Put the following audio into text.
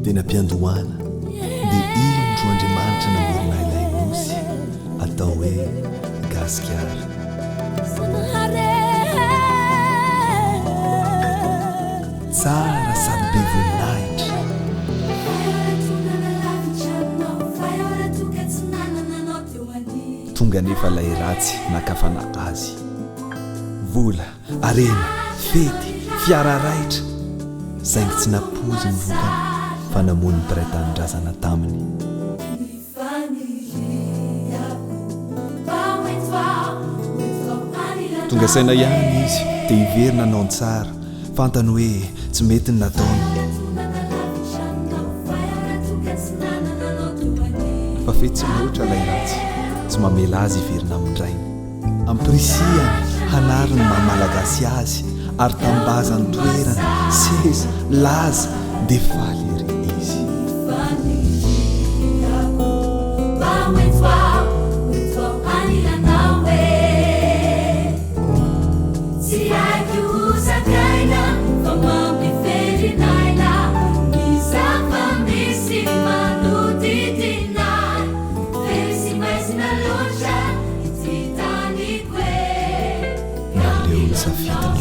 tena mpiandohana dia indro Andriamanitra namorona ilay nosy atao hoe gasikara. Tsara sady be voninahitra, tonga nefa ilay ratsy nakafana azy. Vola, arena, fety, fiara raitra, saingy tsy napozy ny vokany fa namony mpiray tanindrazana taminy. Tonga saina ihany izy dia hiverina nanao tsara, fantany hoe tsy mety ny nataony. Fa fety tsy mihoatra ilay ratsy, tsy mamela azy hiverina amin'indrainy. Ampirisiany hanariny maha-malagasy azy ary tambazany toerana, seza, laza dia faly ery izy. Safita